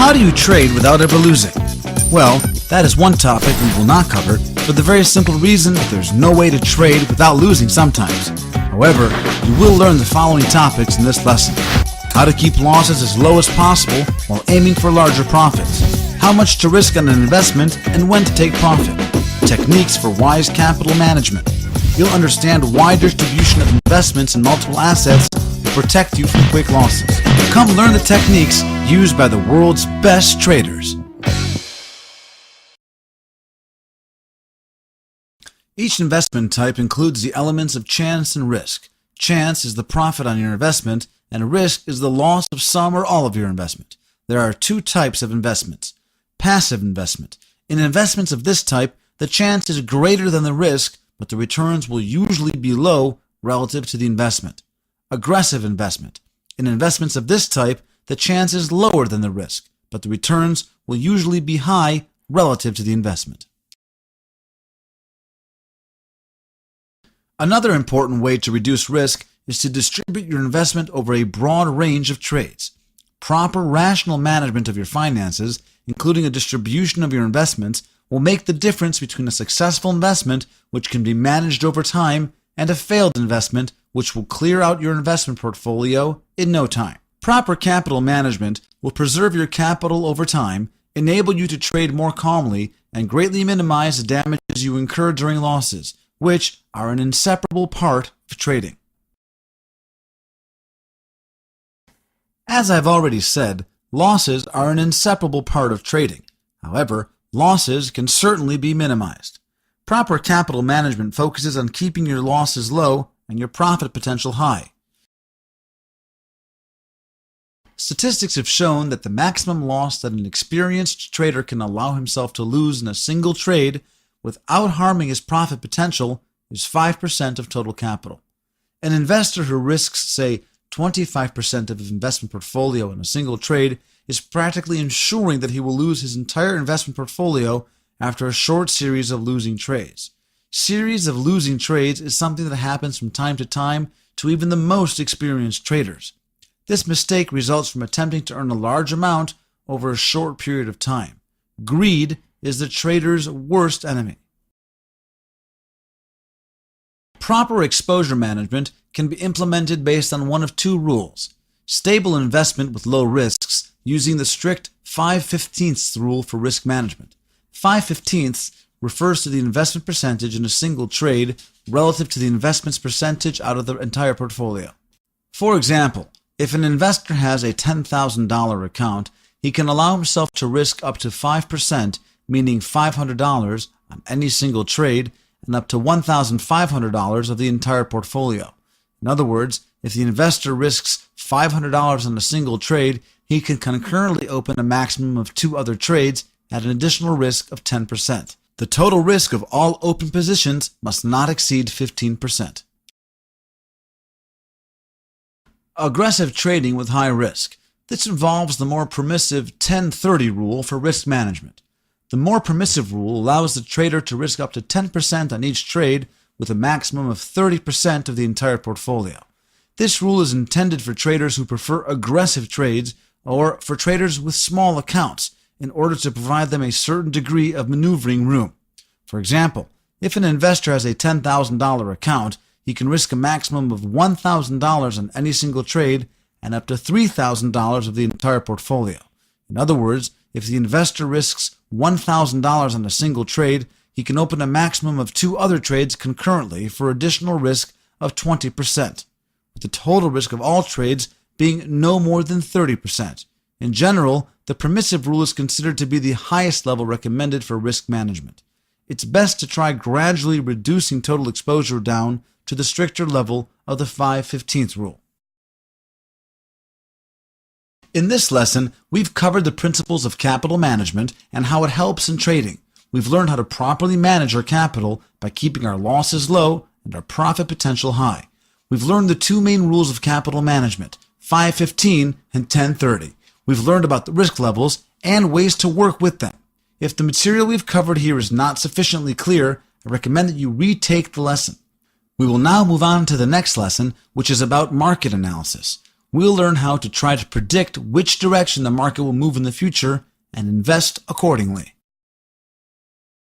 How do you trade without ever losing? Well, that is one topic we will not cover for the very simple reason that there's no way to trade without losing sometimes. However, you will learn the following topics in this lesson. How to keep losses as low as possible while aiming for larger profits. How much to risk on an investment and when to take profit. Techniques for wise capital management. You'll understand why distribution of investments in multiple assets will protect you from quick losses. Come learn the techniques used by the world's best traders. Each investment type includes the elements of chance and risk. Chance is the profit on your investment, and risk is the loss of some or all of your investment. There are two types of investments. Passive investment. In investments of this type, the chance is greater than the risk, but the returns will usually be low relative to the investment. Aggressive investment. In investments of this type, the chance is lower than the risk, but the returns will usually be high relative to the investment. Another important way to reduce risk is to distribute your investment over a broad range of trades. Proper rational management of your finances, including a distribution of your investments, will make the difference between a successful investment, which can be managed over time, and a failed investment, which will clear out your investment portfolio in no time. Proper capital management will preserve your capital over time, enable you to trade more calmly, and greatly minimize the damages you incur during losses, which are an inseparable part of trading. As I've already said, losses are an inseparable part of trading. However, losses can certainly be minimized. Proper capital management focuses on keeping your losses low and your profit potential high. Statistics have shown that the maximum loss that an experienced trader can allow himself to lose in a single trade without harming his profit potential is 5% of total capital. An investor who risks, say, 25% of his investment portfolio in a single trade is practically ensuring that he will lose his entire investment portfolio after a short series of losing trades. Series of losing trades is something that happens from time to even the most experienced traders. This mistake results from attempting to earn a large amount over a short period of time. Greed is the trader's worst enemy. Proper exposure management can be implemented based on one of two rules. Stable investment with low risks using the strict 5/15ths rule for risk management. 5/15ths refers to the investment percentage in a single trade relative to the investment's percentage out of the entire portfolio. For example, if an investor has a $10,000 account, he can allow himself to risk up to 5%, meaning $500 on any single trade, and up to $1,500 of the entire portfolio. In other words, if the investor risks $500 on a single trade, he can concurrently open a maximum of 2 other trades at an additional risk of 10%. The total risk of all open positions must not exceed 15%. Aggressive trading with high risk. This involves the more permissive 10-30 rule for risk management. The more permissive rule allows the trader to risk up to 10% on each trade with a maximum of 30% of the entire portfolio. This rule is intended for traders who prefer aggressive trades or for traders with small accounts in order to provide them a certain degree of maneuvering room. For example, if an investor has a $10,000 account, he can risk a maximum of $1,000 on any single trade and up to $3,000 of the entire portfolio. In other words, if the investor risks $1,000 on a single trade, he can open a maximum of 2 other trades concurrently for additional risk of 20%, with the total risk of all trades being no more than 30%. In general, the permissive rule is considered to be the highest level recommended for risk management. It's best to try gradually reducing total exposure down to the stricter level of the 5/15ths rule. In this lesson, we've covered the principles of capital management and how it helps in trading. We've learned how to properly manage our capital by keeping our losses low and our profit potential high. We've learned the 2 main rules of capital management, 5/15 and 10-30. We've learned about the risk levels and ways to work with them. If the material we've covered here is not sufficiently clear, I recommend that you retake the lesson. We will now move on to the next lesson, which is about market analysis. We'll learn how to try to predict which direction the market will move in the future and invest accordingly.